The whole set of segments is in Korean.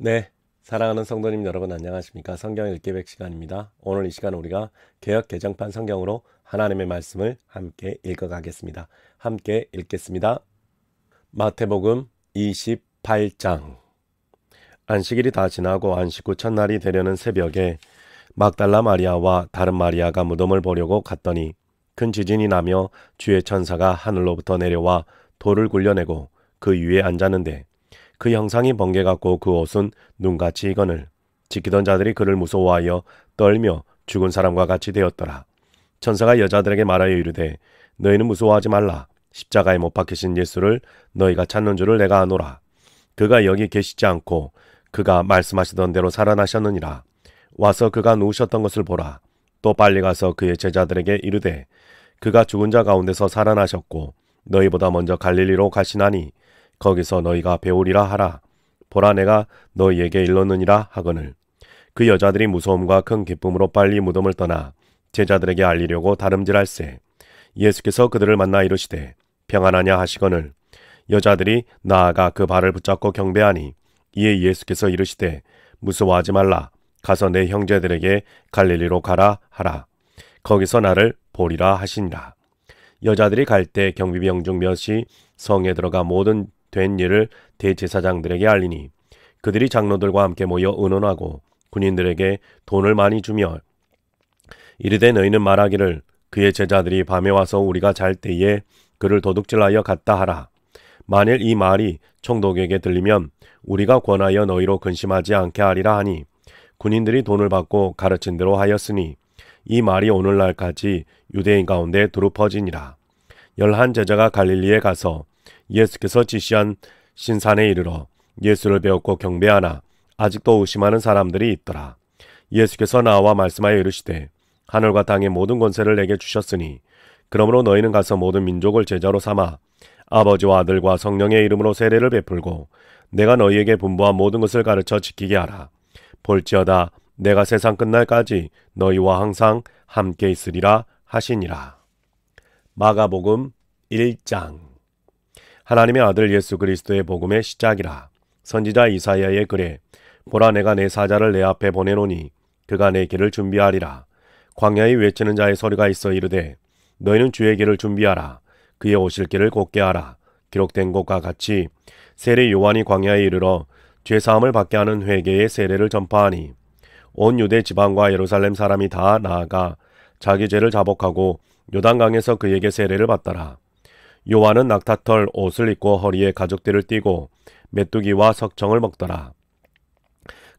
네, 사랑하는 성도님 여러분 안녕하십니까? 성경 읽기 백 시간입니다. 오늘 이 시간 우리가 개역 개정판 성경으로 하나님의 말씀을 함께 읽어가겠습니다. 함께 읽겠습니다. 마태복음 28장. 안식일이 다 지나고 안식 후 첫날이 되려는 새벽에 막달라 마리아와 다른 마리아가 무덤을 보려고 갔더니 큰 지진이 나며 주의 천사가 하늘로부터 내려와 돌을 굴려내고 그 위에 앉았는데 그 형상이 번개 같고 그 옷은 눈같이 익거늘 지키던 자들이 그를 무서워하여 떨며 죽은 사람과 같이 되었더라. 천사가 여자들에게 말하여 이르되 너희는 무서워하지 말라. 십자가에 못 박히신 예수를 너희가 찾는 줄을 내가 아노라. 그가 여기 계시지 않고 그가 말씀하시던 대로 살아나셨느니라. 와서 그가 누우셨던 것을 보라. 또 빨리 가서 그의 제자들에게 이르되 그가 죽은 자 가운데서 살아나셨고 너희보다 먼저 갈릴리로 가시나니 거기서 너희가 배우리라 하라. 보라 내가 너희에게 일렀느니라 하거늘. 그 여자들이 무서움과 큰 기쁨으로 빨리 무덤을 떠나 제자들에게 알리려고 다름질할세. 예수께서 그들을 만나 이르시되 평안하냐 하시거늘. 여자들이 나아가 그 발을 붙잡고 경배하니 이에 예수께서 이르시되 무서워하지 말라. 가서 내 형제들에게 갈릴리로 가라 하라. 거기서 나를 보리라 하시니라. 여자들이 갈 때 경비병 중 몇이 성에 들어가 모든 된 일을 대제사장들에게 알리니 그들이 장로들과 함께 모여 의논하고 군인들에게 돈을 많이 주며 이르되 너희는 말하기를 그의 제자들이 밤에 와서 우리가 잘 때에 그를 도둑질하여 갔다 하라. 만일 이 말이 총독에게 들리면 우리가 권하여 너희로 근심하지 않게 하리라 하니 군인들이 돈을 받고 가르친 대로 하였으니 이 말이 오늘날까지 유대인 가운데 두루 퍼지니라. 11 제자가 갈릴리에 가서 예수께서 지시한 신산에 이르러 예수를 배웠고 경배하나 아직도 의심하는 사람들이 있더라. 예수께서 나와 말씀하여 이르시되 하늘과 땅의 모든 권세를 내게 주셨으니 그러므로 너희는 가서 모든 민족을 제자로 삼아 아버지와 아들과 성령의 이름으로 세례를 베풀고 내가 너희에게 분부한 모든 것을 가르쳐 지키게 하라. 볼지어다 내가 세상 끝날까지 너희와 항상 함께 있으리라 하시니라. 마가복음 1장. 하나님의 아들 예수 그리스도의 복음의 시작이라. 선지자 이사야의 글에 보라 내가 내 사자를 내 앞에 보내노니 그가 내 길을 준비하리라. 광야에 외치는 자의 소리가 있어 이르되 너희는 주의 길을 준비하라. 그의 오실 길을 곧게 하라. 기록된 것과 같이 세례 요한이 광야에 이르러 죄사함을 받게 하는 회개의 세례를 전파하니 온 유대 지방과 예루살렘 사람이 다 나아가 자기 죄를 자복하고 요단강에서 그에게 세례를 받더라. 요한은 낙타털 옷을 입고 허리에 가죽띠를 띠고 메뚜기와 석청을 먹더라.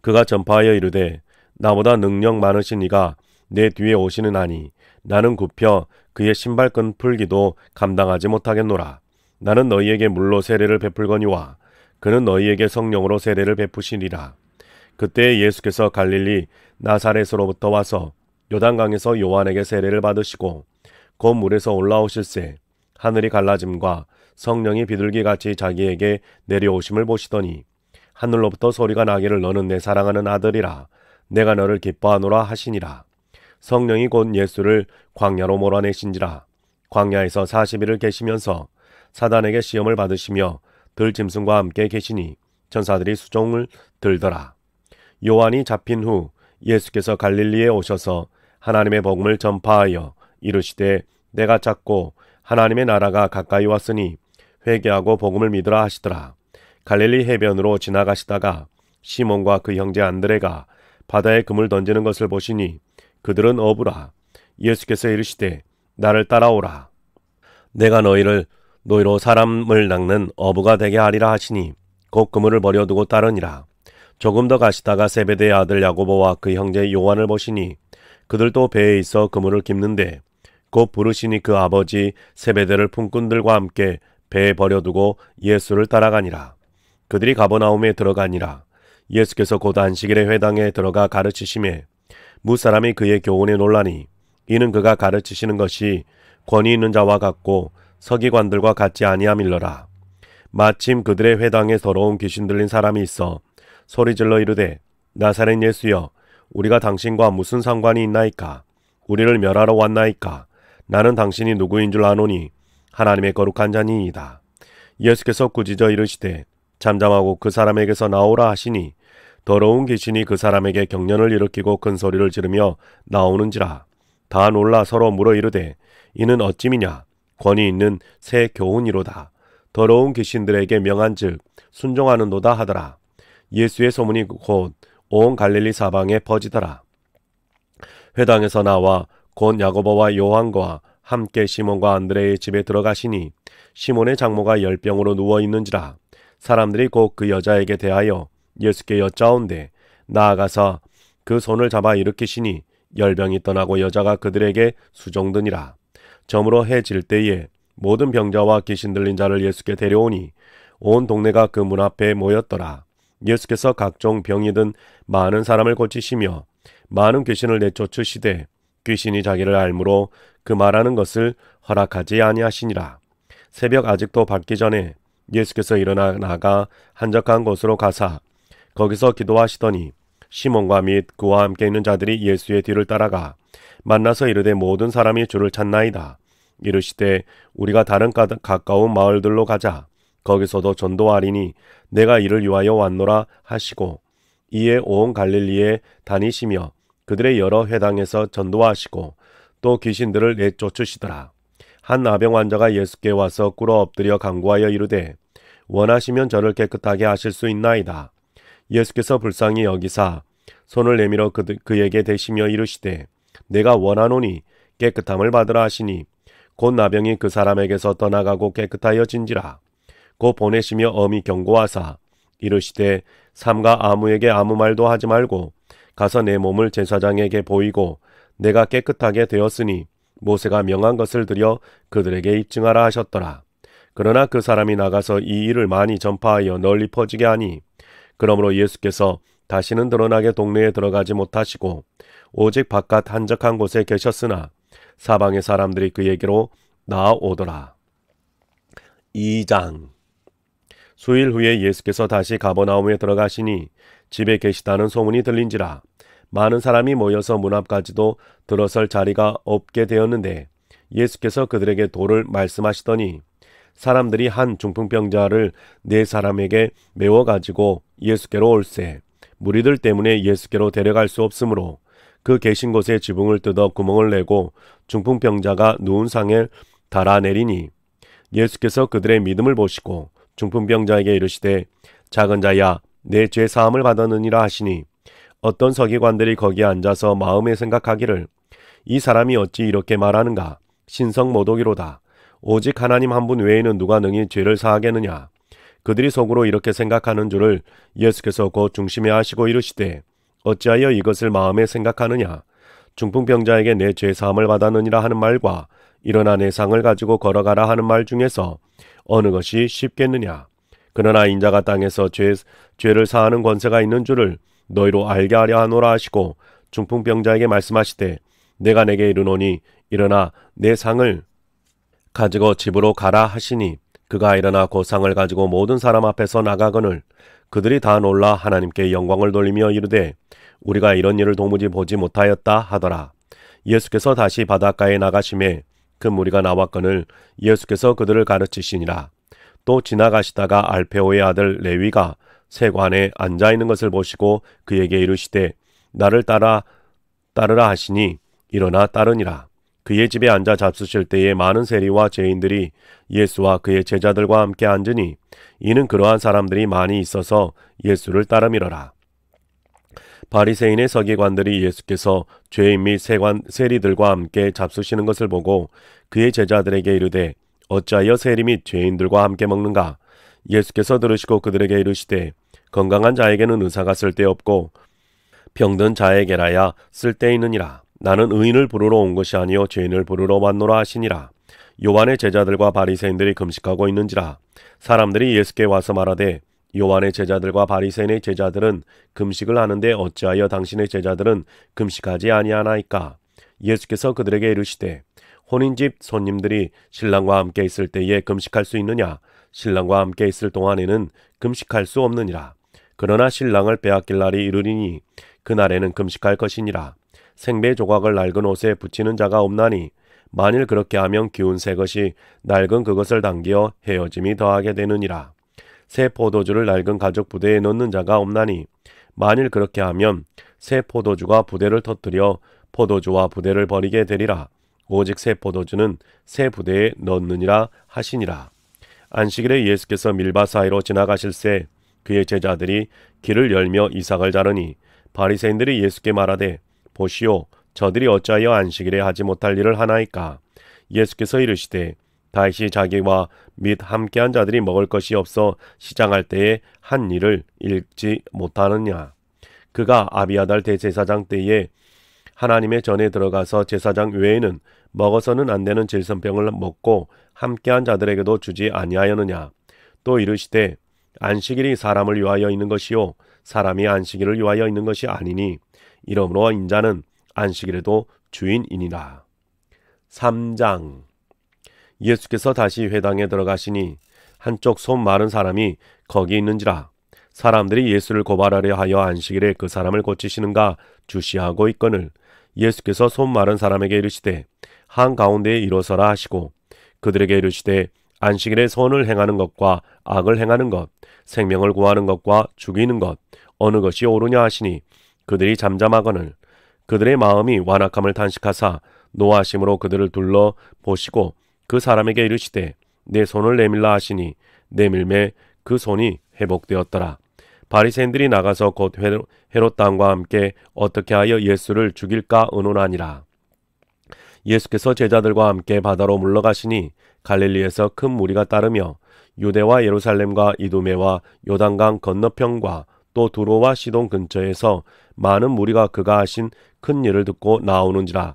그가 전파하여 이르되 나보다 능력 많으신 이가 내 뒤에 오시는 아니 나는 굽혀 그의 신발끈 풀기도 감당하지 못하겠노라. 나는 너희에게 물로 세례를 베풀거니와 그는 너희에게 성령으로 세례를 베푸시리라. 그때 예수께서 갈릴리 나사렛으로부터 와서 요단강에서 요한에게 세례를 받으시고 곧 물에서 올라오실새 하늘이 갈라짐과 성령이 비둘기같이 자기에게 내려오심을 보시더니 하늘로부터 소리가 나기를 너는 내 사랑하는 아들이라 내가 너를 기뻐하노라 하시니라. 성령이 곧 예수를 광야로 몰아내신지라. 광야에서 40일을 계시면서 사단에게 시험을 받으시며 들짐승과 함께 계시니 천사들이 수종을 들더라. 요한이 잡힌 후 예수께서 갈릴리에 오셔서 하나님의 복음을 전파하여 이르시되 내가 찾고 하나님의 나라가 가까이 왔으니 회개하고 복음을 믿으라 하시더라. 갈릴리 해변으로 지나가시다가 시몬과 그 형제 안드레가 바다에 금을 던지는 것을 보시니 그들은 어부라. 예수께서 이르시되 나를 따라오라. 내가 너희로 사람을 낚는 어부가 되게 하리라 하시니 곧 그물을 버려두고 따르니라. 조금 더 가시다가 세베대의 아들 야고보와 그 형제 요한을 보시니 그들도 배에 있어 그물을 깁는데 곧 부르시니 그 아버지 세베대를 품꾼들과 함께 배에 버려두고 예수를 따라가니라. 그들이 가버나움에 들어가니라. 예수께서 곧 안식일의 회당에 들어가 가르치심에 무사람이 그의 교훈에 놀라니 이는 그가 가르치시는 것이 권위 있는 자와 같고 서기관들과 같지 아니함일러라. 마침 그들의 회당에 더러운 귀신 들린 사람이 있어 소리질러 이르되 나사렛 예수여 우리가 당신과 무슨 상관이 있나이까? 우리를 멸하러 왔나이까? 나는 당신이 누구인 줄 아노니 하나님의 거룩한 자니이다. 예수께서 꾸짖어 이르시되 잠잠하고 그 사람에게서 나오라 하시니 더러운 귀신이 그 사람에게 경련을 일으키고 큰 소리를 지르며 나오는지라. 다 놀라 서로 물어 이르되 이는 어찌미냐. 권위 있는 새 교훈이로다. 더러운 귀신들에게 명한즉 순종하는도다 하더라. 예수의 소문이 곧 온 갈릴리 사방에 퍼지더라. 회당에서 나와 곧 야고보와 요한과 함께 시몬과 안드레의 집에 들어가시니 시몬의 장모가 열병으로 누워 있는지라. 사람들이 곧 그 여자에게 대하여 예수께 여짜온대 나아가서 그 손을 잡아 일으키시니 열병이 떠나고 여자가 그들에게 수종드니라. 저물어 해 질 때에 모든 병자와 귀신 들린 자를 예수께 데려오니 온 동네가 그 문 앞에 모였더라. 예수께서 각종 병이 든 많은 사람을 고치시며 많은 귀신을 내쫓으시되 귀신이 자기를 알므로 그 말하는 것을 허락하지 아니하시니라. 새벽 아직도 밝기 전에 예수께서 일어나 나가 한적한 곳으로 가사 거기서 기도하시더니 시몬과 및 그와 함께 있는 자들이 예수의 뒤를 따라가 만나서 이르되 모든 사람이 주를 찾나이다. 이르시되 우리가 다른 가까운 마을들로 가자. 거기서도 전도하리니 내가 이를 위하여 왔노라 하시고 이에 온 갈릴리에 다니시며 그들의 여러 회당에서 전도하시고 또 귀신들을 내쫓으시더라. 한 나병 환자가 예수께 와서 꿇어 엎드려 간구하여 이르되 원하시면 저를 깨끗하게 하실 수 있나이다. 예수께서 불쌍히 여기사 손을 내밀어 그에게 대시며 이르시되 내가 원하노니 깨끗함을 받으라 하시니 곧 나병이 그 사람에게서 떠나가고 깨끗하여진지라. 곧 보내시며 엄히 경고하사 이르시되 삼가 아무에게 아무 말도 하지 말고 가서 내 몸을 제사장에게 보이고 내가 깨끗하게 되었으니 모세가 명한 것을 들여 그들에게 입증하라 하셨더라. 그러나 그 사람이 나가서 이 일을 많이 전파하여 널리 퍼지게 하니 그러므로 예수께서 다시는 드러나게 동네에 들어가지 못하시고 오직 바깥 한적한 곳에 계셨으나 사방의 사람들이 그에게로 나아오더라. 2장. 수일 후에 예수께서 다시 가버나움에 들어가시니 집에 계시다는 소문이 들린지라. 많은 사람이 모여서 문 앞까지도 들어설 자리가 없게 되었는데 예수께서 그들에게 도를 말씀하시더니 사람들이 한 중풍병자를 4사람에게 메워 가지고 예수께로 올세 무리들 때문에 예수께로 데려갈 수 없으므로 그 계신 곳에 지붕을 뜯어 구멍을 내고 중풍병자가 누운 상에 달아내리니 예수께서 그들의 믿음을 보시고 중풍병자에게 이르시되 작은 자야 내 죄 사함을 받았느니라 하시니 어떤 서기관들이 거기에 앉아서 마음에 생각하기를 이 사람이 어찌 이렇게 말하는가 신성모독이로다. 오직 하나님 한 분 외에는 누가 능히 죄를 사하겠느냐. 그들이 속으로 이렇게 생각하는 줄을 예수께서 곧 중심에 하시고 이르시되 어찌하여 이것을 마음에 생각하느냐. 중풍병자에게 내 죄 사함을 받았느니라 하는 말과 일어나 내 상을 가지고 걸어가라 하는 말 중에서 어느 것이 쉽겠느냐. 그러나 인자가 땅에서 죄를 사하는 권세가 있는 줄을 너희로 알게 하려 하노라 하시고 중풍병자에게 말씀하시되 내가 내게 이르노니 일어나 내 상을 가지고 집으로 가라 하시니 그가 일어나 그 상을 가지고 모든 사람 앞에서 나가거늘 그들이 다 놀라 하나님께 영광을 돌리며 이르되 우리가 이런 일을 도무지 보지 못하였다 하더라. 예수께서 다시 바닷가에 나가심에 그 무리가 나왔거늘 예수께서 그들을 가르치시니라. 또 지나가시다가 알페오의 아들 레위가 세관에 앉아있는 것을 보시고 그에게 이르시되 나를 따르라 하시니 일어나 따르니라. 그의 집에 앉아 잡수실 때에 많은 세리와 죄인들이 예수와 그의 제자들과 함께 앉으니 이는 그러한 사람들이 많이 있어서 예수를 따름이러라. 바리새인의 서기관들이 예수께서 죄인 및 세리들과 함께 잡수시는 것을 보고 그의 제자들에게 이르되 어찌하여 세리 및 죄인들과 함께 먹는가. 예수께서 들으시고 그들에게 이르시되 건강한 자에게는 의사가 쓸데없고 병든 자에게라야 쓸데있느니라. 나는 의인을 부르러 온 것이 아니요 죄인을 부르러 왔노라 하시니라. 요한의 제자들과 바리새인들이 금식하고 있는지라. 사람들이 예수께 와서 말하되 요한의 제자들과 바리새인의 제자들은 금식을 하는데 어찌하여 당신의 제자들은 금식하지 아니하나이까. 예수께서 그들에게 이르시되 혼인집 손님들이 신랑과 함께 있을 때에 금식할 수 있느냐. 신랑과 함께 있을 동안에는 금식할 수 없느니라. 그러나 신랑을 빼앗길 날이 이르리니 그날에는 금식할 것이니라. 생배 조각을 낡은 옷에 붙이는 자가 없나니 만일 그렇게 하면 기운 새 것이 낡은 그것을 당겨 헤어짐이 더하게 되느니라. 새 포도주를 낡은 가죽 부대에 넣는 자가 없나니 만일 그렇게 하면 새 포도주가 부대를 터뜨려 포도주와 부대를 버리게 되리라. 오직 새 포도주는 새 부대에 넣느니라 하시니라. 안식일에 예수께서 밀밭 사이로 지나가실새 그의 제자들이 길을 열며 이삭을 자르니 바리새인들이 예수께 말하되 보시오 저들이 어찌하여 안식일에 하지 못할 일을 하나이까. 예수께서 이르시되 다윗이 자기와 및 함께한 자들이 먹을 것이 없어 시장할 때에 한 일을 읽지 못하느냐. 그가 아비아달 대제사장 때에 하나님의 전에 들어가서 제사장 외에는 먹어서는 안 되는 질선병을 먹고 함께한 자들에게도 주지 아니하였느냐. 또 이르시되 안식일이 사람을 위하여 있는 것이요 사람이 안식일을 위하여 있는 것이 아니니 이러므로 인자는 안식일에도 주인이니라. 3장. 예수께서 다시 회당에 들어가시니 한쪽 손 마른 사람이 거기 있는지라. 사람들이 예수를 고발하려 하여 안식일에 그 사람을 고치시는가 주시하고 있거늘 예수께서 손 마른 사람에게 이르시되 한가운데에 일어서라 하시고 그들에게 이르시되 안식일에 선을 행하는 것과 악을 행하는 것 생명을 구하는 것과 죽이는 것 어느 것이 옳으냐 하시니 그들이 잠잠하거늘 그들의 마음이 완악함을 탄식하사 노하심으로 그들을 둘러 보시고 그 사람에게 이르시되 내 손을 내밀라 하시니 내밀매 그 손이 회복되었더라. 바리새인들이 나가서 곧 헤롯 당과 함께 어떻게 하여 예수를 죽일까 의논하니라. 예수께서 제자들과 함께 바다로 물러가시니 갈릴리에서 큰 무리가 따르며 유대와 예루살렘과 이두메와 요단강 건너편과 또 두로와 시돈 근처에서 많은 무리가 그가 하신 큰 일을 듣고 나오는지라.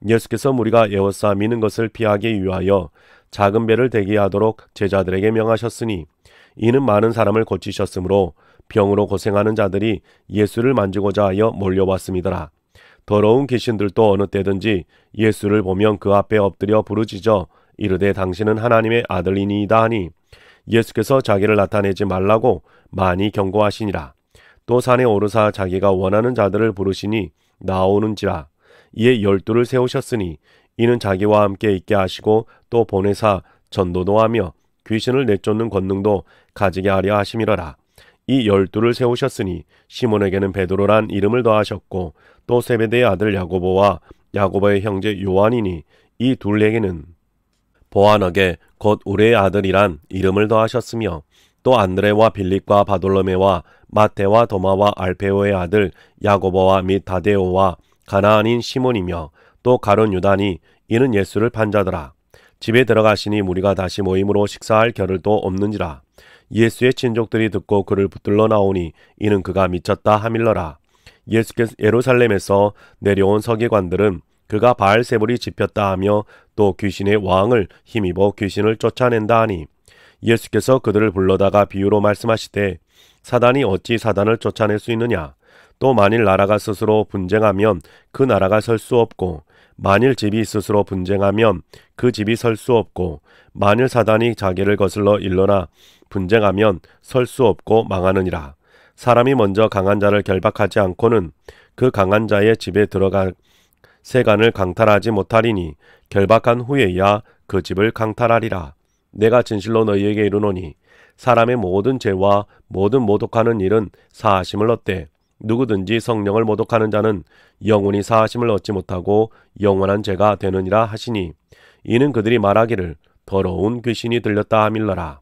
예수께서 무리가 에워싸 미는 것을 피하기 위하여 작은 배를 대기하도록 제자들에게 명하셨으니 이는 많은 사람을 고치셨으므로 병으로 고생하는 자들이 예수를 만지고자 하여 몰려왔음이더라. 더러운 귀신들도 어느 때든지 예수를 보면 그 앞에 엎드려 부르짖어 이르되 당신은 하나님의 아들이니이다 하니 예수께서 자기를 나타내지 말라고 많이 경고하시니라. 또 산에 오르사 자기가 원하는 자들을 부르시니 나오는지라. 이에 12를 세우셨으니 이는 자기와 함께 있게 하시고 또 보내사 전도도 하며 귀신을 내쫓는 권능도 가지게 하려 하심이러라. 이 12를 세우셨으니 시몬에게는 베드로란 이름을 더하셨고 또 세베대의 아들 야고보와 야고보의 형제 요한이니 이 둘에게는 보아너게 곧 우레의 아들이란 이름을 더하셨으며 또 안드레와 빌립과 바돌로메와 마테와 도마와 알페오의 아들 야고보와 및 다데오와 가나안인 시몬이며 또 가룟 유다니 이는 예수를 판 자더라. 집에 들어가시니 무리가 다시 모임으로 식사할 겨를도 없는지라. 예수의 친족들이 듣고 그를 붙들러 나오니 이는 그가 미쳤다 하밀러라. 예수께서 예루살렘에서 내려온 서기관들은 그가 바알세불이 집혔다 하며 또 귀신의 왕을 힘입어 귀신을 쫓아낸다 하니 예수께서 그들을 불러다가 비유로 말씀하시되 사단이 어찌 사단을 쫓아낼 수 있느냐. 또 만일 나라가 스스로 분쟁하면 그 나라가 설 수 없고 만일 집이 스스로 분쟁하면 그 집이 설 수 없고 만일 사단이 자기를 거슬러 일러나 분쟁하면 설 수 없고 망하느니라. 사람이 먼저 강한 자를 결박하지 않고는 그 강한 자의 집에 들어가 세간을 강탈하지 못하리니 결박한 후에야 그 집을 강탈하리라. 내가 진실로 너희에게 이르노니 사람의 모든 죄와 모든 모독하는 일은 사하심을 얻되 누구든지 성령을 모독하는 자는 영원히 사하심을 얻지 못하고 영원한 죄가 되느니라 하시니 이는 그들이 말하기를 더러운 귀신이 들렸다 하밀러라.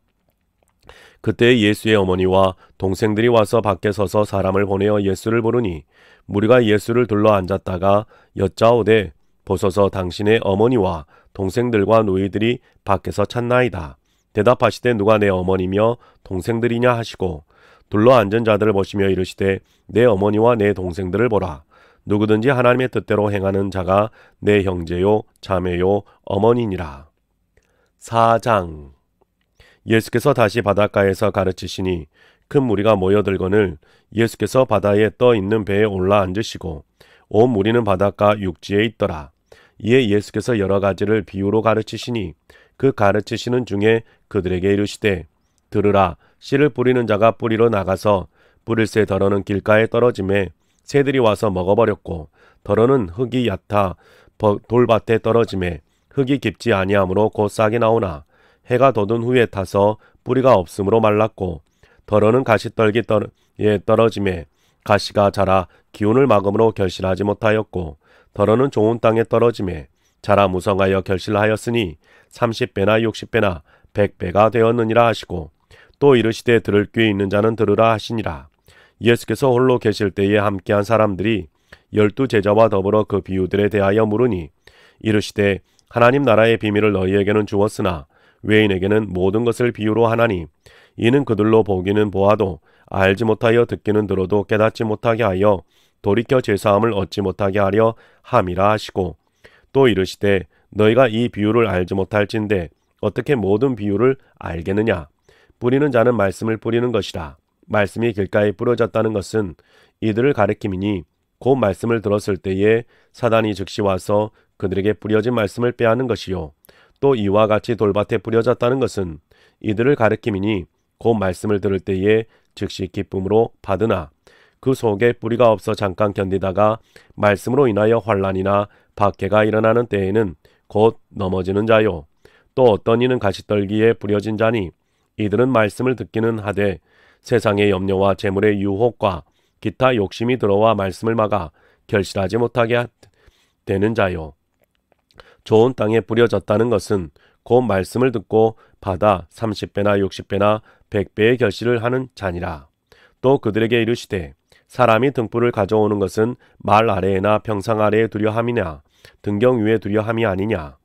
그때 예수의 어머니와 동생들이 와서 밖에 서서 사람을 보내어 예수를 부르니 무리가 예수를 둘러 앉았다가 여짜오되 보소서 당신의 어머니와 동생들과 누이들이 밖에서 찾나이다. 대답하시되 누가 내 어머니며 동생들이냐 하시고 둘러 앉은 자들을 보시며 이르시되 내 어머니와 내 동생들을 보라. 누구든지 하나님의 뜻대로 행하는 자가 내 형제요 자매요 어머니니라. 4장. 예수께서 다시 바닷가에서 가르치시니 큰 무리가 모여들거늘 예수께서 바다에 떠 있는 배에 올라 앉으시고 온 무리는 바닷가 육지에 있더라. 이에 예수께서 여러 가지를 비유로 가르치시니 그 가르치시는 중에 그들에게 이르시되 들으라. 씨를 뿌리는 자가 뿌리러 나가서 뿌릴새 덜어는 길가에 떨어짐에 새들이 와서 먹어버렸고 덜어는 흙이 얕아 돌밭에 떨어짐에 흙이 깊지 아니하므로 곧 싹이 나오나 해가 돋은 후에 타서 뿌리가 없으므로 말랐고 덜어는 가시떨기에 떨어짐에 가시가 자라 기운을 막음으로 결실하지 못하였고 더러는 좋은 땅에 떨어짐에 자라 무성하여 결실하였으니 30배나 60배나 100배가 되었느니라 하시고 또 이르시되 들을 귀 있는 자는 들으라 하시니라. 예수께서 홀로 계실 때에 함께한 사람들이 12 제자와 더불어 그 비유들에 대하여 물으니 이르시되 하나님 나라의 비밀을 너희에게는 주었으나 외인에게는 모든 것을 비유로 하나니 이는 그들로 보기는 보아도 알지 못하여 듣기는 들어도 깨닫지 못하게 하여 돌이켜 제사함을 얻지 못하게 하려 함이라 하시고 또 이르시되 너희가 이 비유를 알지 못할진대 어떻게 모든 비유를 알겠느냐. 뿌리는 자는 말씀을 뿌리는 것이라. 말씀이 길가에 뿌려졌다는 것은 이들을 가리킴이니 곧 말씀을 들었을 때에 사단이 즉시 와서 그들에게 뿌려진 말씀을 빼앗는 것이요. 또 이와 같이 돌밭에 뿌려졌다는 것은 이들을 가리킴이니 곧 말씀을 들을 때에 즉시 기쁨으로 받으나 그 속에 뿌리가 없어 잠깐 견디다가 말씀으로 인하여 환난이나 박해가 일어나는 때에는 곧 넘어지는 자요. 또 어떤 이는 가시떨기에 뿌려진 자니 이들은 말씀을 듣기는 하되 세상의 염려와 재물의 유혹과 기타 욕심이 들어와 말씀을 막아 결실하지 못하게 되는 자요. 좋은 땅에 뿌려졌다는 것은 곧 말씀을 듣고 받아 30배나 60배나 100배의 결실을 하는 자니라. 또 그들에게 이르시되 사람이 등불을 가져오는 것은 말 아래에나 평상 아래에 두려 함이냐 등경 위에 두려 함이 아니냐.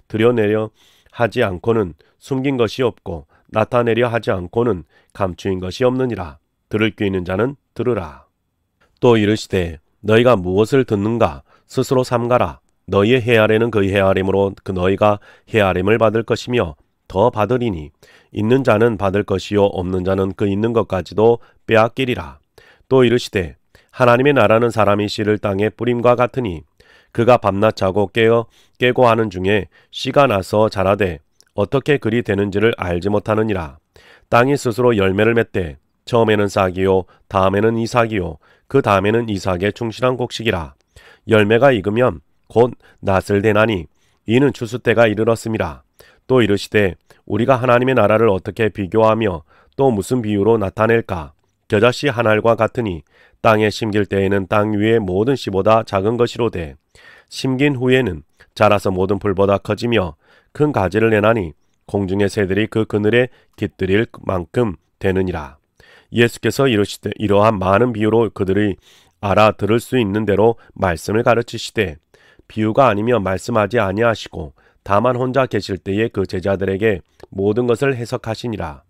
드러내려 하지 않고는 숨긴 것이 없고 나타내려 하지 않고는 감추인 것이 없느니라. 들을 귀 있는 자는 들으라. 또 이르시되 너희가 무엇을 듣는가 스스로 삼가라. 너희의 헤아림은 그 헤아림으로 그 너희가 헤아림을 받을 것이며 더 받으리니 있는 자는 받을 것이요 없는 자는 그 있는 것까지도 빼앗기리라. 또 이르시되 하나님의 나라는 사람이 씨를 땅에 뿌림과 같으니 그가 밤낮 자고 깨고 하는 중에 씨가 나서 자라되 어떻게 그리 되는지를 알지 못하느니라. 땅이 스스로 열매를 맺되 처음에는 싹이요 다음에는 이삭이요 그 다음에는 이삭의 충실한 곡식이라. 열매가 익으면 곧 낫을 대나니 이는 추수 때가 이르렀음이라. 또 이르시되 우리가 하나님의 나라를 어떻게 비교하며 또 무슨 비유로 나타낼까. 겨자씨 한 알과 같으니 땅에 심길 때에는 땅 위의 모든 씨보다 작은 것이로되 심긴 후에는 자라서 모든 풀보다 커지며 큰 가지를 내나니 공중의 새들이 그 그늘에 깃들일 만큼 되느니라. 예수께서 이르시되 이러한 많은 비유로 그들이 알아들을 수 있는 대로 말씀을 가르치시되 비유가 아니면 말씀하지 아니하시고 다만 혼자 계실 때에 그 제자들에게 모든 것을 해석하시니라.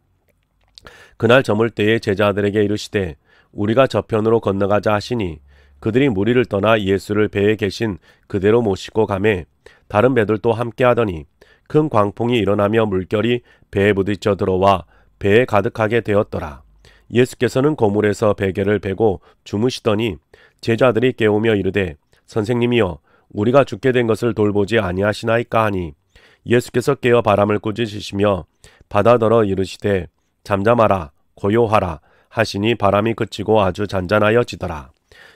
그날 저물 때에 제자들에게 이르시되 우리가 저편으로 건너가자 하시니 그들이 무리를 떠나 예수를 배에 계신 그대로 모시고 가매 다른 배들도 함께하더니 큰 광풍이 일어나며 물결이 배에 부딪혀 들어와 배에 가득하게 되었더라. 예수께서는 고물에서 베개를 베고 주무시더니 제자들이 깨우며 이르되 선생님이여 우리가 죽게 된 것을 돌보지 아니하시나이까 하니 예수께서 깨어 바람을 꾸짖으시며 바다더러 이르시되 잠잠하라 고요하라 하시니 바람이 그치고 아주 잔잔하여지더라.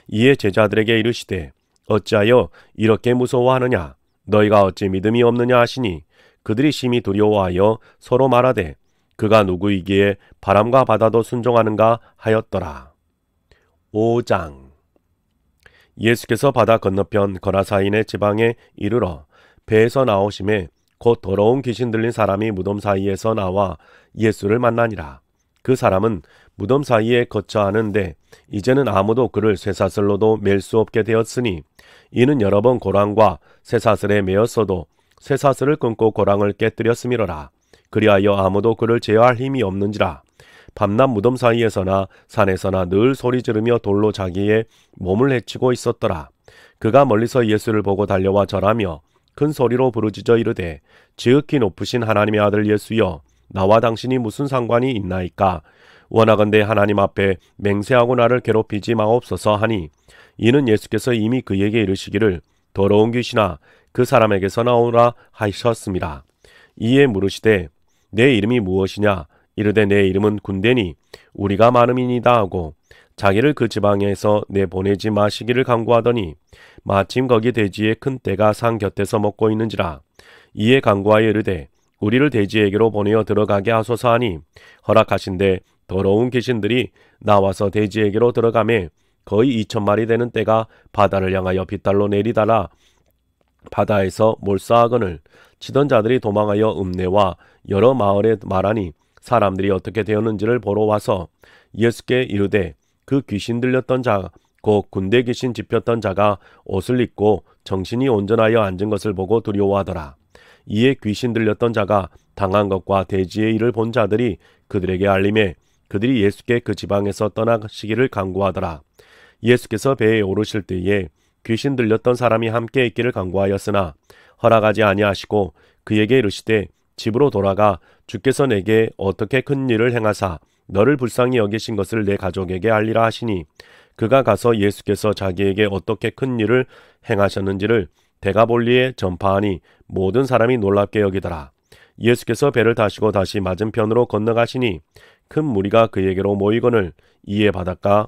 이에 제자들에게 이르시되 어찌하여 이렇게 무서워하느냐 너희가 어찌 믿음이 없느냐 하시니 그들이 심히 두려워하여 서로 말하되 그가 누구이기에 바람과 바다도 순종하는가 하였더라. 5장. 예수께서 바다 건너편 거라사인의 지방에 이르러 배에서 나오심에 곧 더러운 귀신 들린 사람이 무덤 사이에서 나와 예수를 만나니라. 그 사람은 무덤 사이에 거처하는데 이제는 아무도 그를 쇠사슬로도 맬 수 없게 되었으니 이는 여러 번 고랑과 쇠사슬에 매었어도 쇠사슬을 끊고 고랑을 깨뜨렸음이로라. 그리하여 아무도 그를 제어할 힘이 없는지라. 밤낮 무덤 사이에서나 산에서나 늘 소리 지르며 돌로 자기의 몸을 해치고 있었더라. 그가 멀리서 예수를 보고 달려와 절하며 큰 소리로 부르짖어 이르되 지극히 높으신 하나님의 아들 예수여 나와 당신이 무슨 상관이 있나이까. 원하건대 하나님 앞에 맹세하고 나를 괴롭히지 마옵소서 하니 이는 예수께서 이미 그에게 이르시기를 더러운 귀신아 그 사람에게서 나오라 하셨습니다. 이에 물으시되 내 이름이 무엇이냐. 이르되 내 이름은 군대니 우리가 많음이니이다 하고 자기를 그 지방에서 내보내지 마시기를 간구하더니 마침 거기 돼지의 큰 떼가 산 곁에서 먹고 있는지라. 이에 간구하여 이르되 우리를 돼지에게로 보내어 들어가게 하소서 하니 허락하신대 더러운 귀신들이 나와서 돼지에게로 들어가매 거의 2,000마리 되는 떼가 바다를 향하여 빗달로 내리다라 바다에서 몰사하거늘 치던 자들이 도망하여 읍내와 여러 마을에 말하니 사람들이 어떻게 되었는지를 보러 와서 예수께 이르되 그 귀신 들렸던 자 곧 군대 귀신 집혔던 자가 옷을 입고 정신이 온전하여 앉은 것을 보고 두려워하더라. 이에 귀신 들렸던 자가 당한 것과 대지의 일을 본 자들이 그들에게 알림해 그들이 예수께 그 지방에서 떠나시기를 간구하더라. 예수께서 배에 오르실 때에 귀신 들렸던 사람이 함께 있기를 간구하였으나 허락하지 아니하시고 그에게 이르시되 집으로 돌아가 주께서 내게 어떻게 큰 일을 행하사 너를 불쌍히 여기신 것을 내 가족에게 알리라 하시니 그가 가서 예수께서 자기에게 어떻게 큰 일을 행하셨는지를 데가볼리에 전파하니 모든 사람이 놀랍게 여기더라. 예수께서 배를 타시고 다시 맞은편으로 건너가시니 큰 무리가 그에게로 모이거늘 이에 바닷가에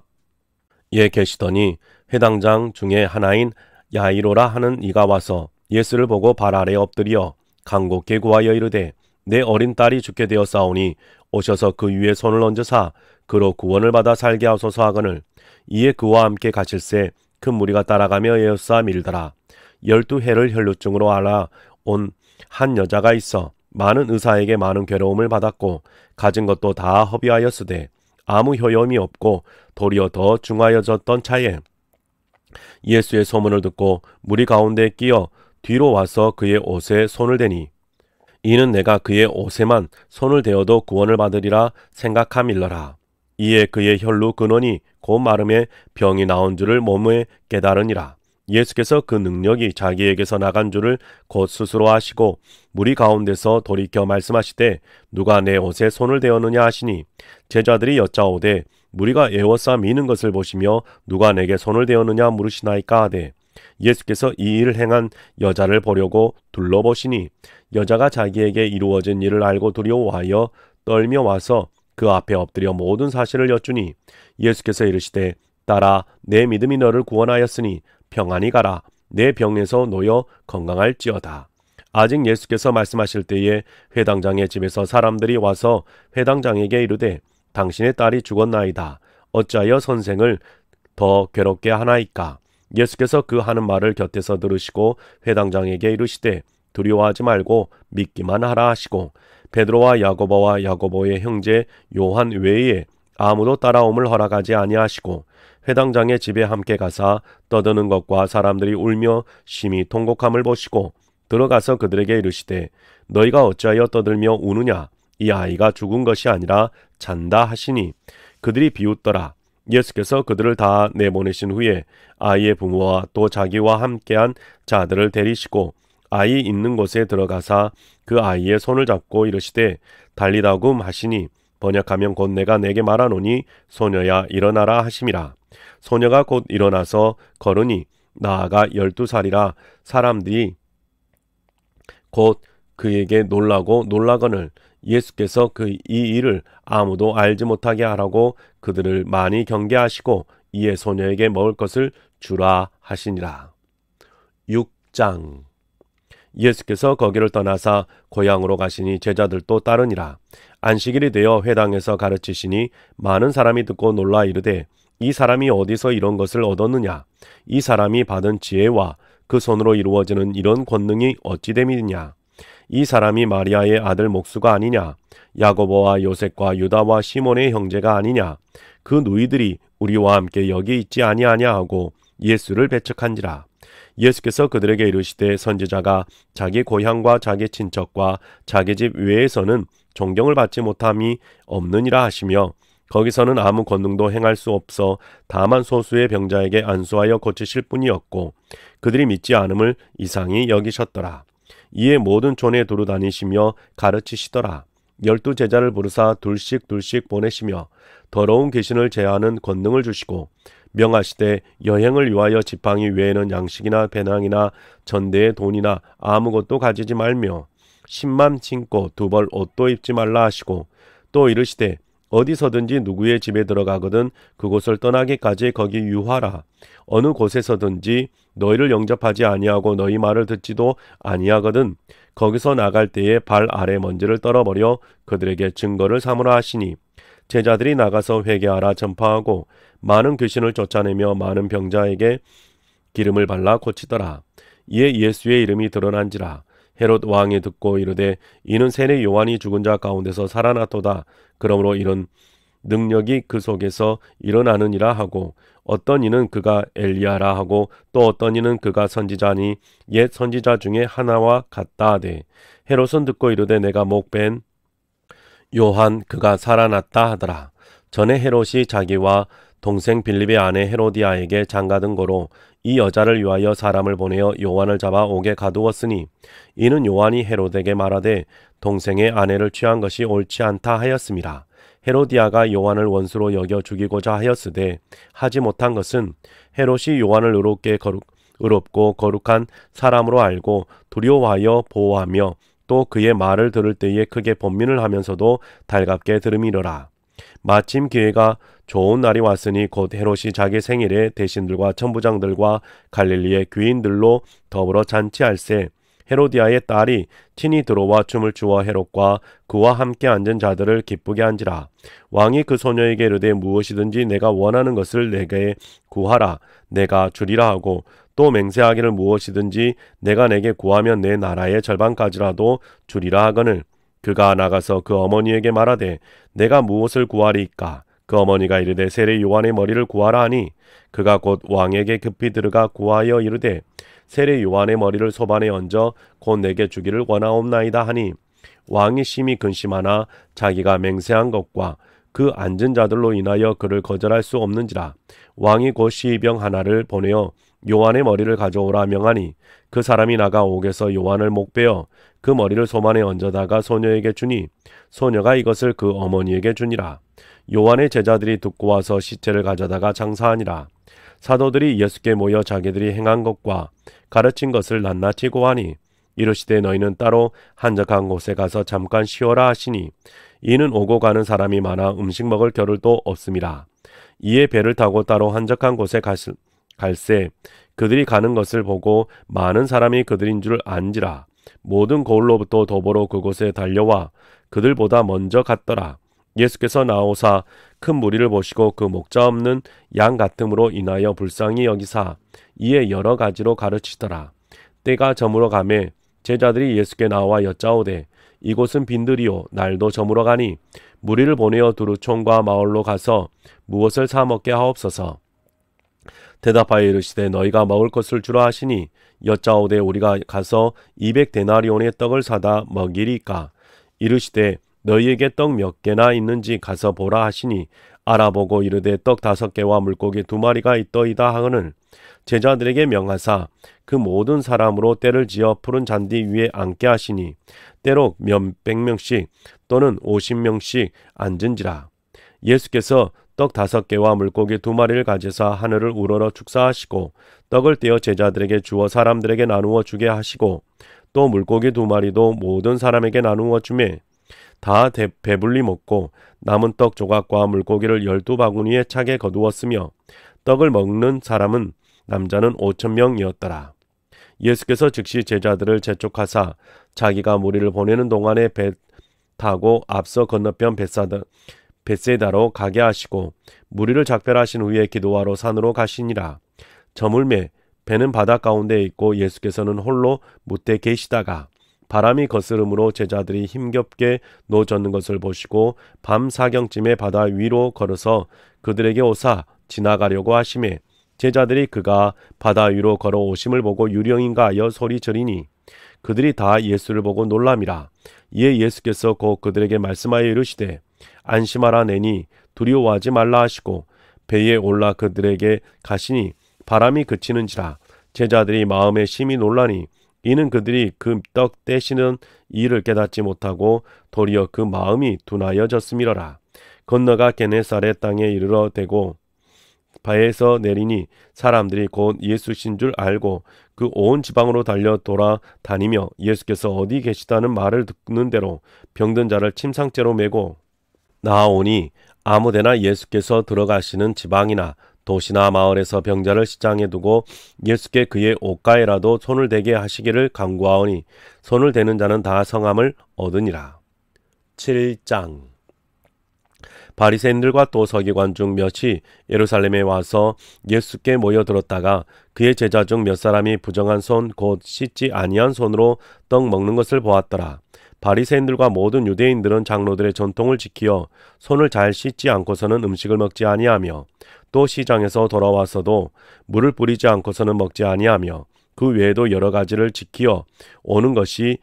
계시더니 회당장 중에 하나인 야이로라 하는 이가 와서 예수를 보고 발 아래 엎드려 간곡히 구하여 이르되 내 어린 딸이 죽게 되었사오니 오셔서 그 위에 손을 얹으사 그로 구원을 받아 살게 하소서 하거늘 이에 그와 함께 가실새 큰 무리가 따라가며 에워싸 밀더라. 12해를 혈루증으로 앓아 온 한 여자가 있어 많은 의사에게 많은 괴로움을 받았고 가진 것도 다 허비하였으되 아무 효염이 없고 도리어 더 중하여졌던 차에 예수의 소문을 듣고 무리 가운데 끼어 뒤로 와서 그의 옷에 손을 대니 이는 내가 그의 옷에만 손을 대어도 구원을 받으리라 생각함일러라. 이에 그의 혈루 근원이 곧 마름에 병이 나온 줄을 몸에 깨달으니라. 예수께서 그 능력이 자기에게서 나간 줄을 곧 스스로 아시고 무리 가운데서 돌이켜 말씀하시되 누가 내 옷에 손을 대었느냐 하시니 제자들이 여짜오되 무리가 에워싸 미는 것을 보시며 누가 내게 손을 대었느냐 물으시나이까 하되 예수께서 이 일을 행한 여자를 보려고 둘러보시니 여자가 자기에게 이루어진 일을 알고 두려워하여 떨며 와서 그 앞에 엎드려 모든 사실을 여쭈니 예수께서 이르시되 딸아 내 믿음이 너를 구원하였으니 평안히 가라 내 병에서 놓여 건강할지어다. 아직 예수께서 말씀하실 때에 회당장의 집에서 사람들이 와서 회당장에게 이르되 당신의 딸이 죽었나이다. 어찌하여 선생을 더 괴롭게 하나이까? 예수께서 그 하는 말을 곁에서 들으시고 회당장에게 이르시되 두려워하지 말고 믿기만 하라 하시고 베드로와 야고보와 야고보의 형제 요한 외에 아무도 따라옴을 허락하지 아니하시고 회당장의 집에 함께 가사 떠드는 것과 사람들이 울며 심히 통곡함을 보시고 들어가서 그들에게 이르시되 너희가 어찌하여 떠들며 우느냐? 이 아이가 죽은 것이 아니라 잔다 하시니 그들이 비웃더라. 예수께서 그들을 다 내보내신 후에 아이의 부모와 또 자기와 함께한 자들을 데리시고 아이 있는 곳에 들어가사 그 아이의 손을 잡고 이르시되 달리다굼 하시니 번역하면 곧 내가 내게 말하노니 소녀야 일어나라 하심이라. 소녀가 곧 일어나서 걸으니 나아가 12살이라 사람들이 곧 그에게 놀라고 놀라거늘 예수께서 이 일을 아무도 알지 못하게 하라고 그들을 많이 경계하시고 이에 소녀에게 먹을 것을 주라 하시니라. 6장 예수께서 거기를 떠나사 고향으로 가시니 제자들도 따르니라. 안식일이 되어 회당에서 가르치시니 많은 사람이 듣고 놀라 이르되 이 사람이 어디서 이런 것을 얻었느냐? 이 사람이 받은 지혜와 그 손으로 이루어지는 이런 권능이 어찌 됨이냐? 이 사람이 마리아의 아들 목수가 아니냐? 야고보와 요셉과 유다와 시몬의 형제가 아니냐? 그 누이들이 우리와 함께 여기 있지 아니하냐 하고 예수를 배척한지라. 예수께서 그들에게 이르시되 선지자가 자기 고향과 자기 친척과 자기 집 외에서는 존경을 받지 못함이 없느니라 하시며 거기서는 아무 권능도 행할 수 없어 다만 소수의 병자에게 안수하여 고치실 뿐이었고 그들이 믿지 않음을 이상히 여기셨더라. 이에 모든 촌에 두루 다니시며 가르치시더라. 12 제자를 부르사 둘씩 보내시며 더러운 귀신을 제하는 권능을 주시고 명하시되 여행을 위하여 지팡이 외에는 양식이나 배낭이나 전대의 돈이나 아무것도 가지지 말며 신만 신고 두벌 옷도 입지 말라 하시고 또 이르시되 어디서든지 누구의 집에 들어가거든 그곳을 떠나기까지 거기 유하라. 어느 곳에서든지 너희를 영접하지 아니하고 너희 말을 듣지도 아니하거든 거기서 나갈 때에 발 아래 먼지를 떨어버려 그들에게 증거를 삼으라 하시니 제자들이 나가서 회개하라 전파하고 많은 귀신을 쫓아내며 많은 병자에게 기름을 발라 고치더라. 이에 예수의 이름이 드러난지라. 헤롯 왕이 듣고 이르되 이는 세례 요한이 죽은 자 가운데서 살아났도다. 그러므로 이런 능력이 그 속에서 일어나느니라 하고 어떤 이는 그가 엘리야라 하고 또 어떤 이는 그가 선지자니 옛 선지자 중에 하나와 같다 하되 헤롯은 듣고 이르되 내가 목벤 요한 그가 살아났다 하더라. 전에 헤롯이 자기와 동생 빌립의 아내 헤로디아에게 장가든 거로 이 여자를 위하여 사람을 보내어 요한을 잡아 옥에 가두었으니 이는 요한이 헤롯에게 말하되 동생의 아내를 취한 것이 옳지 않다 하였음이라. 헤로디아가 요한을 원수로 여겨 죽이고자 하였으되 하지 못한 것은 헤롯이 요한을 의롭고 거룩한 사람으로 알고 두려워하여 보호하며 또 그의 말을 들을 때에 크게 번민을 하면서도 달갑게 들음이러라. 마침 기회가 좋은 날이 왔으니 곧 헤롯이 자기 생일에 대신들과 천부장들과 갈릴리의 귀인들로 더불어 잔치할세 헤로디아의 딸이 친히 들어와 춤을 추어 헤롯과 그와 함께 앉은 자들을 기쁘게 한지라. 왕이 그 소녀에게 이르되 무엇이든지 내가 원하는 것을 내게 구하라 내가 주리라 하고 또 맹세하기를 무엇이든지 내가 내게 구하면 내 나라의 절반까지라도 주리라 하거늘 그가 나가서 그 어머니에게 말하되 내가 무엇을 구하리이까? 그 어머니가 이르되 세례 요한의 머리를 구하라 하니 그가 곧 왕에게 급히 들어가 구하여 이르되 세례 요한의 머리를 소반에 얹어 곧 내게 주기를 원하옵나이다 하니 왕이 심히 근심하나 자기가 맹세한 것과 그 앉은 자들로 인하여 그를 거절할 수 없는지라. 왕이 곧 시병 하나를 보내어 요한의 머리를 가져오라 명하니 그 사람이 나가 옥에서 요한을 목베어 그 머리를 소만에 얹어다가 소녀에게 주니 소녀가 이것을 그 어머니에게 주니라. 요한의 제자들이 듣고 와서 시체를 가져다가 장사하니라. 사도들이 예수께 모여 자기들이 행한 것과 가르친 것을 낱낱이 고하니 이르시되 너희는 따로 한적한 곳에 가서 잠깐 쉬어라 하시니 이는 오고 가는 사람이 많아 음식 먹을 겨를도 없음이라. 이에 배를 타고 따로 한적한 곳에 갈새 그들이 가는 것을 보고 많은 사람이 그들인 줄 안지라. 모든 고을로부터 도보로 그곳에 달려와 그들보다 먼저 갔더라. 예수께서 나오사 큰 무리를 보시고 그 목자 없는 양 같음으로 인하여 불쌍히 여기사 이에 여러 가지로 가르치더라. 때가 저물어 가매 제자들이 예수께 나와 여짜오되 이곳은 빈들이요 날도 저물어 가니 무리를 보내어 두루 촌과 마을로 가서 무엇을 사 먹게 하옵소서. 대답하여 이르시되 너희가 먹을 것을 주라 하시니 여짜오되 우리가 가서 200데나리온의 떡을 사다 먹이리까? 이르시되 너희에게 떡 몇 개나 있는지 가서 보라 하시니 알아보고 이르되 떡 5개와 물고기 2마리가 있더이다 하거늘 제자들에게 명하사 그 모든 사람으로 때를 지어 푸른 잔디 위에 앉게 하시니 때로 몇백 명씩 또는 50명씩 앉은지라. 예수께서 떡 5개와 물고기 2마리를 가지사 하늘을 우러러 축사하시고 떡을 떼어 제자들에게 주어 사람들에게 나누어 주게 하시고 또 물고기 2마리도 모든 사람에게 나누어 주매 다 배불리 먹고 남은 떡 조각과 물고기를 12바구니에 차게 거두었으며 떡을 먹는 사람은 남자는 5,000명이었더라. 예수께서 즉시 제자들을 재촉하사 자기가 무리를 보내는 동안에 배 타고 앞서 건너편 벳세다로 가게 하시고 무리를 작별하신 후에 기도하러 산으로 가시니라. 저물매 배는 바다 가운데 있고 예수께서는 홀로 묻되 계시다가 바람이 거스름으로 제자들이 힘겹게 노젓는 것을 보시고 밤 사경쯤에 바다 위로 걸어서 그들에게 오사 지나가려고 하시매 제자들이 그가 바다 위로 걸어오심을 보고 유령인가 하여 소리 지르니 그들이 다 예수를 보고 놀람이라. 이에 예수께서 곧 그들에게 말씀하여 이르시되 안심하라 내니 두려워하지 말라 하시고 배에 올라 그들에게 가시니 바람이 그치는지라. 제자들이 마음에 심히 놀라니 이는 그들이 그 떡 떼시는 일을 깨닫지 못하고 도리어 그 마음이 둔하여졌음이러라. 건너가 게네사렛 땅에 이르러 대고 바에서 내리니 사람들이 곧 예수신 줄 알고 그 온 지방으로 달려 돌아다니며 예수께서 어디 계시다는 말을 듣는 대로 병든 자를 침상째로 메고 나아오니 아무데나 예수께서 들어가시는 지방이나 도시나 마을에서 병자를 시장에 두고 예수께 그의 옷가에라도 손을 대게 하시기를 간구하오니 손을 대는 자는 다 성함을 얻으니라. 7장 바리새인들과 또 서기관 중 몇이 예루살렘에 와서 예수께 모여들었다가 그의 제자 중 몇 사람이 부정한 손 곧 씻지 아니한 손으로 떡 먹는 것을 보았더라. 바리새인들과 모든 유대인들은 장로들의 전통을 지키어 손을 잘 씻지 않고서는 음식을 먹지 아니하며 또 시장에서 돌아와서도 물을 뿌리지 않고서는 먹지 아니하며 그 외에도 여러 가지를 지키어 오는 것이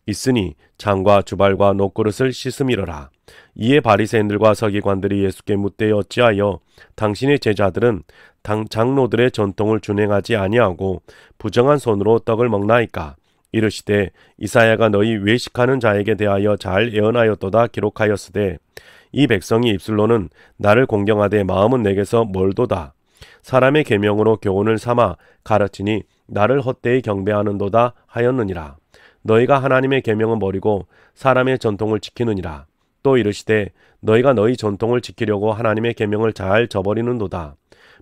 있으니 장과 주발과 녹그릇을 씻음이러라. 이에 바리새인들과 서기관들이 예수께 묻되 어찌하여 당신의 제자들은 장로들의 전통을 준행하지 아니하고 부정한 손으로 떡을 먹나이까? 이르시되 이사야가 너희 외식하는 자에게 대하여 잘 예언하였도다 기록하였으되 이 백성이 입술로는 나를 공경하되 마음은 내게서 멀도다. 사람의 계명으로 교훈을 삼아 가르치니 나를 헛되이 경배하는도다 하였느니라. 너희가 하나님의 계명은 버리고 사람의 전통을 지키느니라. 또 이르시되 너희가 너희 전통을 지키려고 하나님의 계명을 잘 저버리는도다.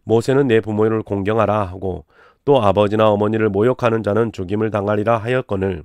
모세는 내 부모를 공경하라 하고 또 아버지나 어머니를 모욕하는 자는 죽임을 당하리라 하였거늘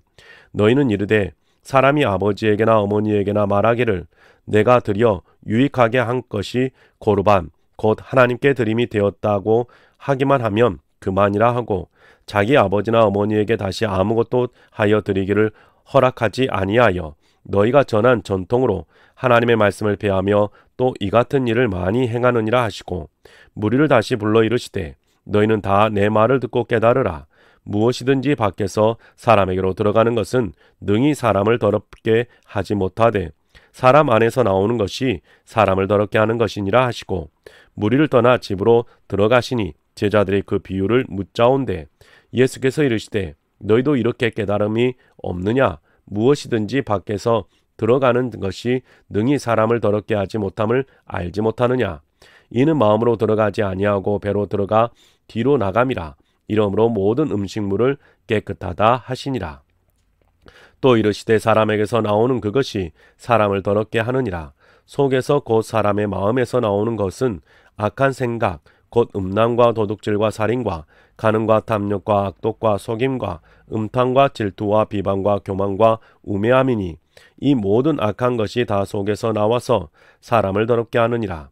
너희는 이르되 사람이 아버지에게나 어머니에게나 말하기를 내가 드려 유익하게 한 것이 고르반 곧 하나님께 드림이 되었다고 하기만 하면 그만이라 하고 자기 아버지나 어머니에게 다시 아무것도 하여 드리기를 허락하지 아니하여 너희가 전한 전통으로 하나님의 말씀을 폐하며 또 이 같은 일을 많이 행하느니라 하시고 무리를 다시 불러 이르시되 너희는 다 내 말을 듣고 깨달으라. 무엇이든지 밖에서 사람에게로 들어가는 것은 능히 사람을 더럽게 하지 못하되 사람 안에서 나오는 것이 사람을 더럽게 하는 것이니라 하시고 무리를 떠나 집으로 들어가시니 제자들이 그 비유를 묻자온대 예수께서 이르시되 너희도 이렇게 깨달음이 없느냐? 무엇이든지 밖에서 들어가는 것이 능히 사람을 더럽게 하지 못함을 알지 못하느냐? 이는 마음으로 들어가지 아니하고 배로 들어가 뒤로 나감이라. 이러므로 모든 음식물을 깨끗하다 하시니라. 또 이르시되 사람에게서 나오는 그것이 사람을 더럽게 하느니라. 속에서 곧 사람의 마음에서 나오는 것은 악한 생각 곧 음란과 도둑질과 살인과 간음과 탐욕과 악독과 속임과 음탕과 질투와 비방과 교만과 우매함이니 이 모든 악한 것이 다 속에서 나와서 사람을 더럽게 하느니라.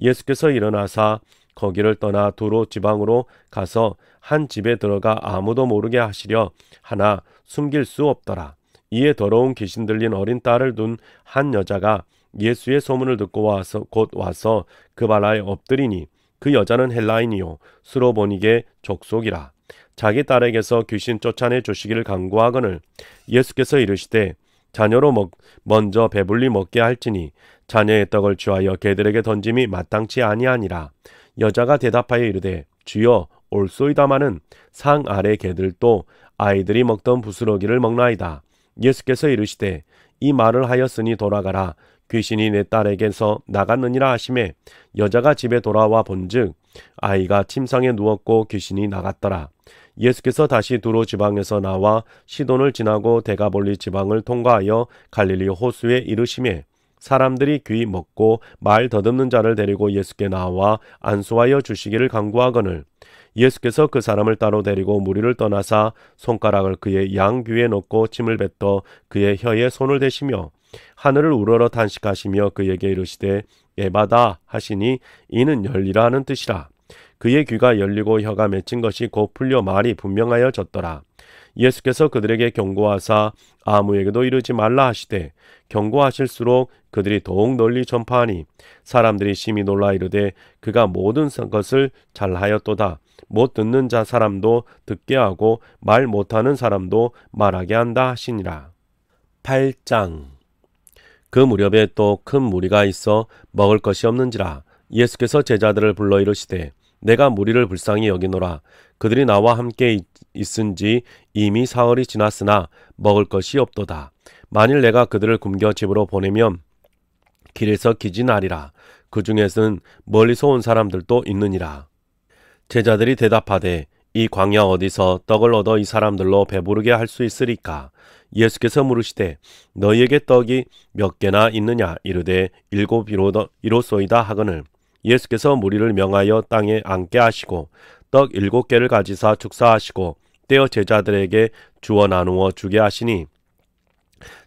예수께서 일어나사 거기를 떠나 두로 지방으로 가서 한 집에 들어가 아무도 모르게 하시려 하나 숨길 수 없더라. 이에 더러운 귀신 들린 어린 딸을 둔 한 여자가 예수의 소문을 듣고 와서 그 발아에 엎드리니 그 여자는 헬라인이요 수로보니게 족속이라. 자기 딸에게서 귀신 쫓아내 주시기를 간구하거늘 예수께서 이르시되 자녀로 먼저 배불리 먹게 할지니 자녀의 떡을 취하여 개들에게 던짐이 마땅치 아니하니라. 여자가 대답하여 이르되 주여 올소이다마는 상 아래 개들도 아이들이 먹던 부스러기를 먹나이다. 예수께서 이르시되 이 말을 하였으니 돌아가라. 귀신이 내 딸에게서 나갔느니라 하시매 여자가 집에 돌아와 본즉 아이가 침상에 누웠고 귀신이 나갔더라. 예수께서 다시 두로 지방에서 나와 시돈을 지나고 데가볼리 지방을 통과하여 갈릴리 호수에 이르시매 사람들이 귀 먹고 말 더듬는 자를 데리고 예수께 나와 안수하여 주시기를 간구하거늘 예수께서 그 사람을 따로 데리고 무리를 떠나사 손가락을 그의 양귀에 넣고 침을 뱉어 그의 혀에 손을 대시며 하늘을 우러러 탄식하시며 그에게 이르시되 에바다 하시니 이는 열리라 하는 뜻이라. 그의 귀가 열리고 혀가 맺힌 것이 곧 풀려 말이 분명하여 졌더라. 예수께서 그들에게 경고하사 아무에게도 이르지 말라 하시되 경고하실수록 그들이 더욱 널리 전파하니 사람들이 심히 놀라 이르되 그가 모든 것을 잘하였도다. 못 듣는 자 사람도 듣게 하고 말 못하는 사람도 말하게 한다 하시니라. 8장. 그 무렵에 또 큰 무리가 있어 먹을 것이 없는지라 예수께서 제자들을 불러 이르시되 내가 무리를 불쌍히 여기노라. 그들이 나와 함께 있은지 이미 사흘이 지났으나 먹을 것이 없도다. 만일 내가 그들을 굶겨 집으로 보내면 길에서 기진하리라. 그 중에서는 멀리서 온 사람들도 있느니라. 제자들이 대답하되 이 광야 어디서 떡을 얻어 이 사람들로 배부르게 할 수 있으리까? 예수께서 물으시되 너희에게 떡이 몇 개나 있느냐? 이르되 7이로소이다 하거늘 예수께서 무리를 명하여 땅에 앉게 하시고 떡 7개를 가지사 축사하시고 떼어 제자들에게 주어 나누어 주게 하시니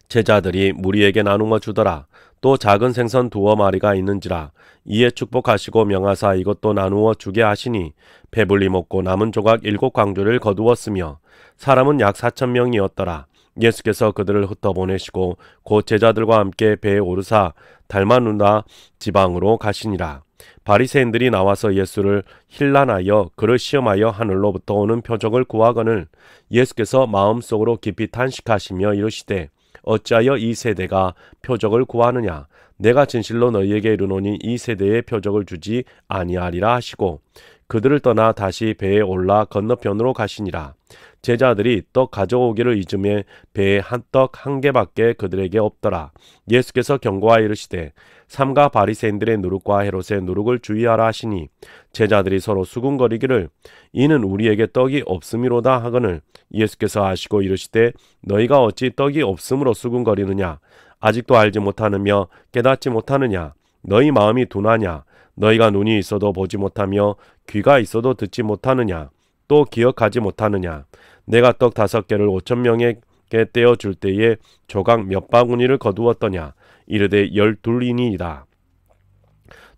제자들이 무리에게 나누어 주더라. 또 작은 생선 2마리가 있는지라. 이에 축복하시고 명하사 이것도 나누어 주게 하시니 배불리 먹고 남은 조각 7광주를 거두었으며 사람은 약 4,000명이었더라. 예수께서 그들을 흩어보내시고 곧 제자들과 함께 배에 오르사 달마누다 지방으로 가시니라. 바리새인들이 나와서 예수를 힐난하여 그를 시험하여 하늘로부터 오는 표적을 구하거늘 예수께서 마음속으로 깊이 탄식하시며 이르시되 어찌하여 이 세대가 표적을 구하느냐. 내가 진실로 너희에게 이르노니 이 세대에 표적을 주지 아니하리라 하시고 그들을 떠나 다시 배에 올라 건너편으로 가시니라. 제자들이 떡 가져오기를 잊음에 배에 한 떡 한 개밖에 그들에게 없더라. 예수께서 경고하여 이르시되 삼가 바리새인들의 누룩과 헤롯의 누룩을 주의하라 하시니 제자들이 서로 수군거리기를 이는 우리에게 떡이 없음이로다 하거늘 예수께서 아시고 이르시되 너희가 어찌 떡이 없음으로 수군거리느냐. 아직도 알지 못하느며 깨닫지 못하느냐. 너희 마음이 둔하냐. 너희가 눈이 있어도 보지 못하며 귀가 있어도 듣지 못하느냐. 또 기억하지 못하느냐. 내가 떡 5개를 5,000명에게 떼어 줄 때에 조각 몇 바구니를 거두었더냐. 이르되 12이니이다.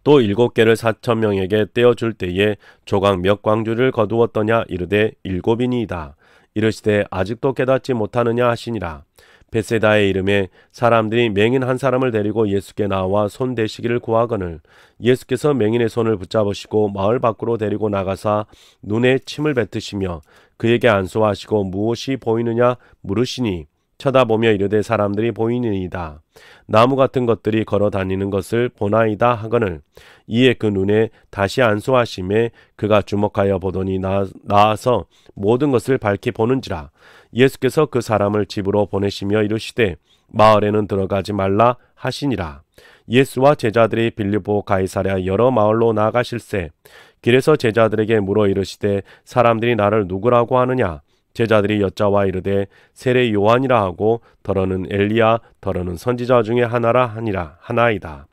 또 7개를 4,000명에게 떼어 줄 때에 조각 몇 광주를 거두었더냐. 이르되 7이니이다. 이르시되 아직도 깨닫지 못하느냐 하시니라. 베세다의 이름에 사람들이 맹인 한 사람을 데리고 예수께 나와 손 대시기를 구하거늘 예수께서 맹인의 손을 붙잡으시고 마을 밖으로 데리고 나가사 눈에 침을 뱉으시며 그에게 안수하시고 무엇이 보이느냐 물으시니 쳐다보며 이르되 사람들이 보이니이다. 나무 같은 것들이 걸어 다니는 것을 보나이다 하거늘 이에 그 눈에 다시 안수하심에 그가 주목하여 보더니 나아서 모든 것을 밝히 보는지라. 예수께서 그 사람을 집으로 보내시며 이르시되 마을에는 들어가지 말라 하시니라. 예수와 제자들이 빌립보 가이사랴 여러 마을로 나아가실새 길에서 제자들에게 물어 이르시되 사람들이 나를 누구라고 하느냐. 제자들이 여짜와 이르되 세례 요한이라 하고 더러는 엘리야 더러는 선지자 중에 하나이다.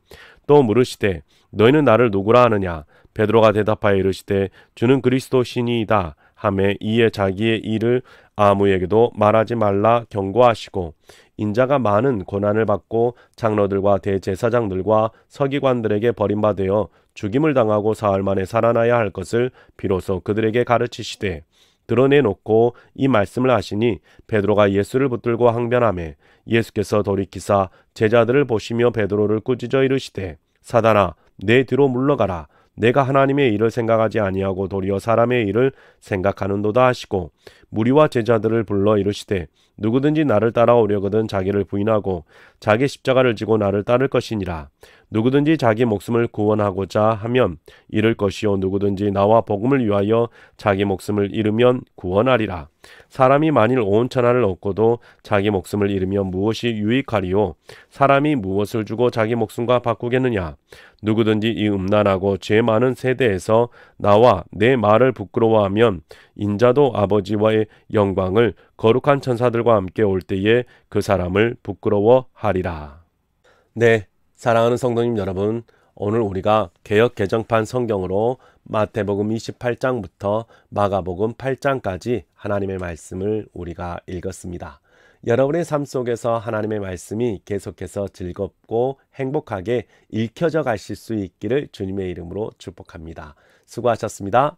또 물으시되 너희는 나를 누구라 하느냐. 베드로가 대답하여 이르시되 주는 그리스도시니이다 하매 이에 자기의 일을 아무에게도 말하지 말라 경고하시고 인자가 많은 고난을 받고 장로들과 대제사장들과 서기관들에게 버림받아 죽임을 당하고 사흘 만에 살아나야 할 것을 비로소 그들에게 가르치시되 드러내놓고 이 말씀을 하시니 베드로가 예수를 붙들고 항변하매 예수께서 돌이키사 제자들을 보시며 베드로를 꾸짖어 이르시되 사단아 내 뒤로 물러가라. 내가 하나님의 일을 생각하지 아니하고 도리어 사람의 일을 생각하는도다 하시고 무리와 제자들을 불러 이르시되 누구든지 나를 따라오려거든 자기를 부인하고 자기 십자가를 지고 나를 따를 것이니라. 누구든지 자기 목숨을 구원하고자 하면 잃을 것이요 누구든지 나와 복음을 위하여 자기 목숨을 잃으면 구원하리라. 사람이 만일 온 천하를 얻고도 자기 목숨을 잃으면 무엇이 유익하리요. 사람이 무엇을 주고 자기 목숨과 바꾸겠느냐. 누구든지 이 음란하고 죄 많은 세대에서 나와 내 말을 부끄러워하면 인자도 아버지와의 영광을 거룩한 천사들과 함께 올 때에 그 사람을 부끄러워하리라. 네, 사랑하는 성도님 여러분, 오늘 우리가 개역 개정판 성경으로 마태복음 28장부터 마가복음 8장까지 하나님의 말씀을 우리가 읽었습니다. 여러분의 삶 속에서 하나님의 말씀이 계속해서 즐겁고 행복하게 읽혀져 가실 수 있기를 주님의 이름으로 축복합니다. 수고하셨습니다.